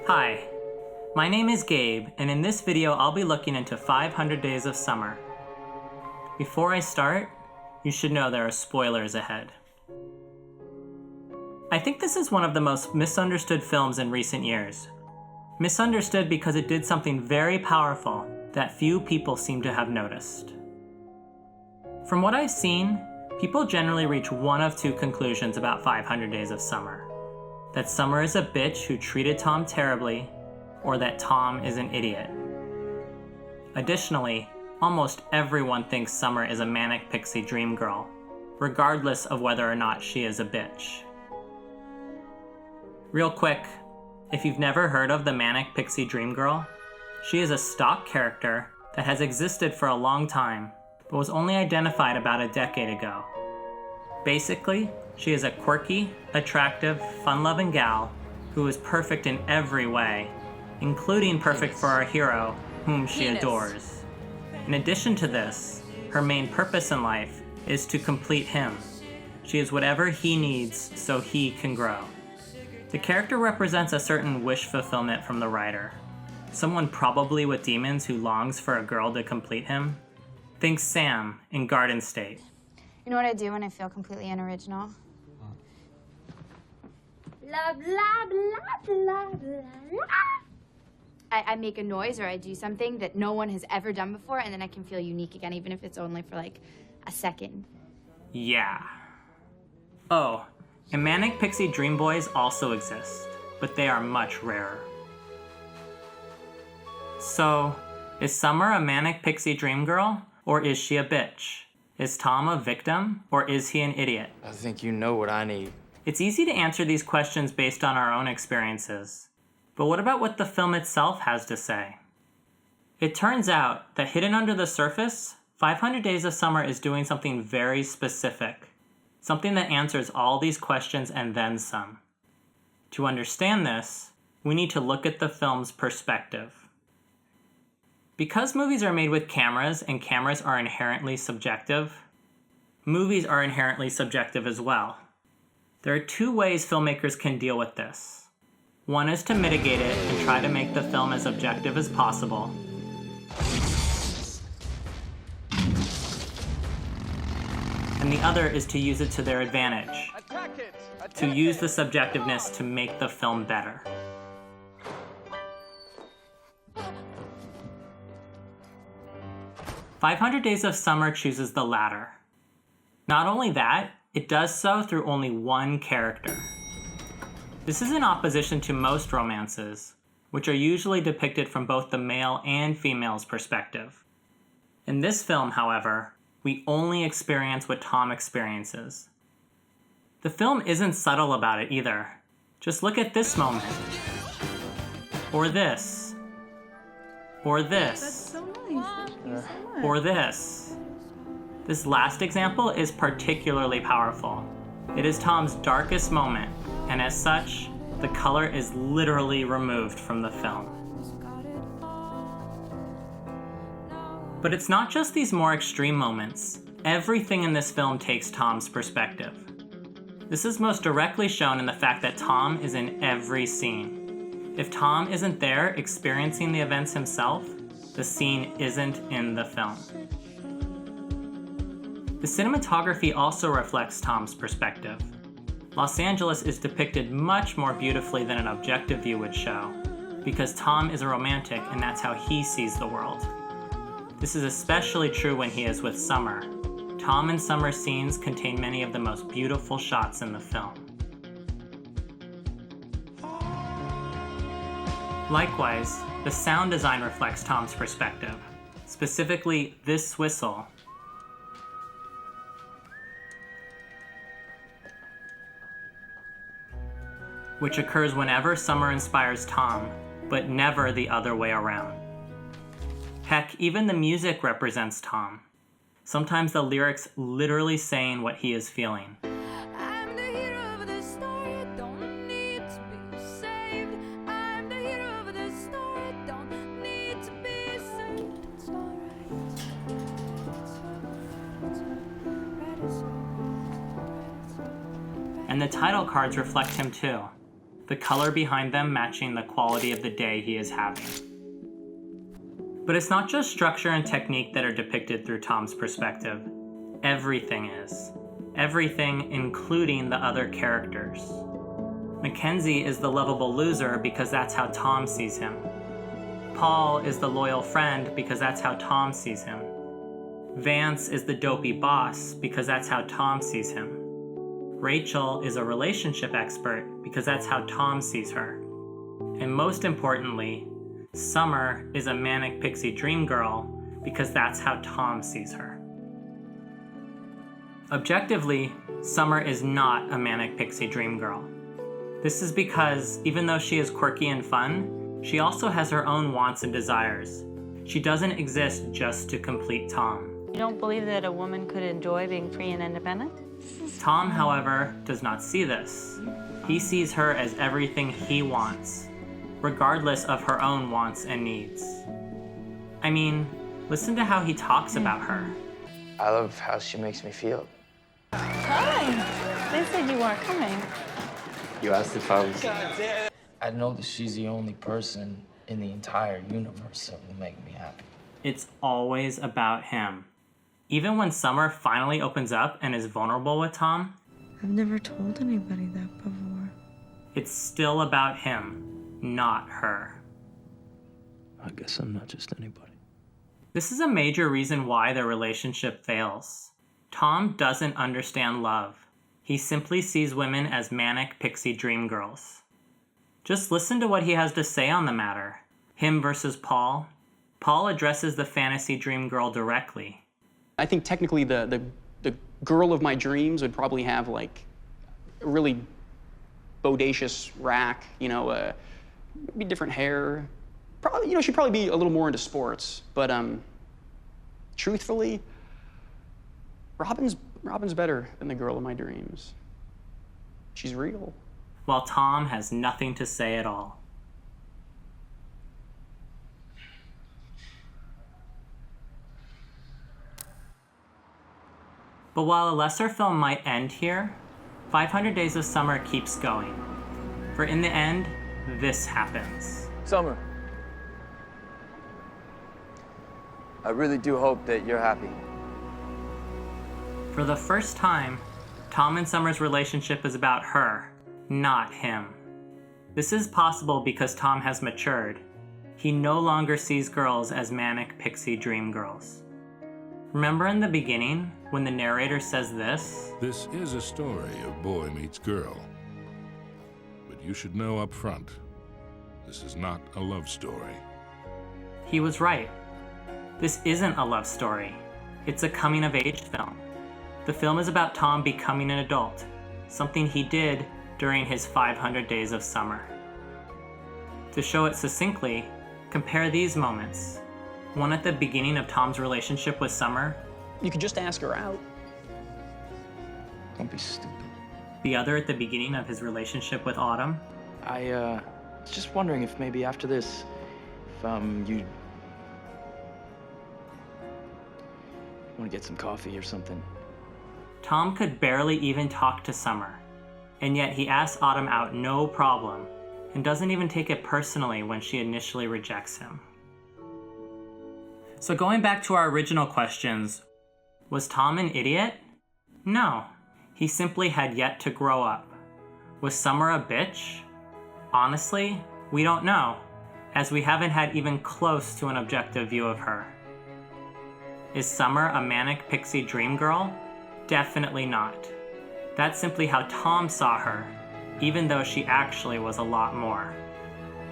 Hi, my name is Gabe, and in this video I'll be looking into 500 Days of Summer. Before I start, you should know there are spoilers ahead. I think this is one of the most misunderstood films in recent years. Misunderstood because it did something very powerful that few people seem to have noticed. From what I've seen, people generally reach one of two conclusions about 500 Days of Summer. That Summer is a bitch who treated Tom terribly, or that Tom is an idiot. Additionally, almost everyone thinks Summer is a Manic Pixie Dream Girl, regardless of whether or not she is a bitch. Real quick, if you've never heard of the Manic Pixie Dream Girl, she is a stock character that has existed for a long time, but was only identified about a decade ago. Basically, she is a quirky, attractive, fun-loving gal who is perfect in every way, including perfect for our hero, whom she adores. In addition to this, her main purpose in life is to complete him. She is whatever he needs so he can grow. The character represents a certain wish fulfillment from the writer. Someone probably with demons who longs for a girl to complete him. Think Sam in Garden State. You know what I do when I feel completely unoriginal? Blah, blah, blah, blah, blah, blah. I make a noise or I do something that no one has ever done before, and then I can feel unique again, even if it's only for like a second. Yeah. Oh, and Manic Pixie Dream Boys also exist, but they are much rarer. So, is Summer a Manic Pixie Dream Girl, or is she a bitch? Is Tom a victim, or is he an idiot? I think you know what I need. It's easy to answer these questions based on our own experiences. But what about what the film itself has to say? It turns out that hidden under the surface, 500 Days of Summer is doing something very specific. Something that answers all these questions and then some. To understand this, we need to look at the film's perspective. Because movies are made with cameras and cameras are inherently subjective, movies are inherently subjective as well. There are two ways filmmakers can deal with this. One is to mitigate it and try to make the film as objective as possible. And the other is to use it to their advantage. To use the subjectiveness to make the film better. "500 Days of Summer" chooses the latter. Not only that, it does so through only one character. This is in opposition to most romances, which are usually depicted from both the male and female's perspective. In this film, however, we only experience what Tom experiences. The film isn't subtle about it either. Just look at this moment. Or this. Or this. That's so nice. Thank you so much. Or this. This last example is particularly powerful. It is Tom's darkest moment, and as such, the color is literally removed from the film. But it's not just these more extreme moments. Everything in this film takes Tom's perspective. This is most directly shown in the fact that Tom is in every scene. If Tom isn't there experiencing the events himself, the scene isn't in the film. The cinematography also reflects Tom's perspective. Los Angeles is depicted much more beautifully than an objective view would show, because Tom is a romantic and that's how he sees the world. This is especially true when he is with Summer. Tom and Summer's scenes contain many of the most beautiful shots in the film. Likewise, the sound design reflects Tom's perspective, specifically this whistle. Which occurs whenever Summer inspires Tom, but never the other way around. Heck, even the music represents Tom. Sometimes the lyrics literally saying what he is feeling. I'm the hero of the story, don't need to be saved. I'm the hero of the story, don't need to be saved. It's alright. And the title cards reflect him too. the color behind them matching the quality of the day he is having. But it's not just structure and technique that are depicted through Tom's perspective. Everything is. Everything, including the other characters. Mackenzie is the lovable loser because that's how Tom sees him. Paul is the loyal friend because that's how Tom sees him. Vance is the dopey boss because that's how Tom sees him. Rachel is a relationship expert because that's how Tom sees her. And most importantly, Summer is a Manic Pixie Dream Girl because that's how Tom sees her. Objectively, Summer is not a Manic Pixie Dream Girl. This is because even though she is quirky and fun, she also has her own wants and desires. She doesn't exist just to complete Tom. You don't believe that a woman could enjoy being free and independent? Tom, however, does not see this. He sees her as everything he wants, regardless of her own wants and needs. I mean, listen to how he talks about her. I love how she makes me feel. Hi. They said you weren't coming. You asked if I was... I know that she's the only person in the entire universe that will make me happy. It's always about him. Even when Summer finally opens up and is vulnerable with Tom, I've never told anybody that before. it's still about him, not her. I guess I'm not just anybody. This is a major reason why their relationship fails. Tom doesn't understand love. He simply sees women as Manic Pixie Dream Girls. Just listen to what he has to say on the matter. Him versus Paul. Paul addresses the fantasy dream girl directly. I think technically the girl of my dreams would probably have like a really bodacious rack, you know, maybe different hair. Probably, you know, she'd probably be a little more into sports. But truthfully, Robin's better than the girl of my dreams. She's real. While Tom has nothing to say at all. But while a lesser film might end here, 500 Days of Summer keeps going. For in the end, this happens. Summer, I really do hope that you're happy. For the first time, Tom and Summer's relationship is about her, not him. This is possible because Tom has matured. He no longer sees girls as Manic Pixie Dream Girls. Remember in the beginning, when the narrator says this? This is a story of boy meets girl. But you should know up front, this is not a love story. He was right. This isn't a love story. It's a coming-of-age film. The film is about Tom becoming an adult, something he did during his 500 Days of Summer. To show it succinctly, compare these moments. One at the beginning of Tom's relationship with Summer. You could just ask her out. Don't be stupid. The other at the beginning of his relationship with Autumn. I was just wondering if maybe after this, if you want to get some coffee or something. Tom could barely even talk to Summer, and yet he asks Autumn out no problem, and doesn't even take it personally when she initially rejects him. So going back to our original questions, was Tom an idiot? No, he simply had yet to grow up. Was Summer a bitch? Honestly, we don't know, as we haven't had even close to an objective view of her. Is Summer a Manic Pixie Dream Girl? Definitely not. That's simply how Tom saw her, even though she actually was a lot more.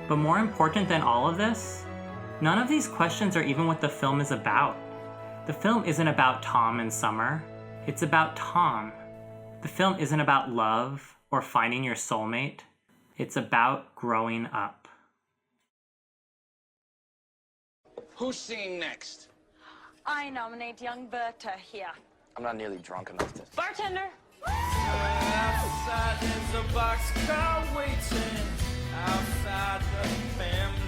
But more important than all of this, none of these questions are even what the film is about. The film isn't about Tom and Summer. It's about Tom. The film isn't about love or finding your soulmate. It's about growing up. Who's singing next? I nominate young Berta here. I'm not nearly drunk enough to... Bartender! Outside there's a boxcar waiting. Outside the family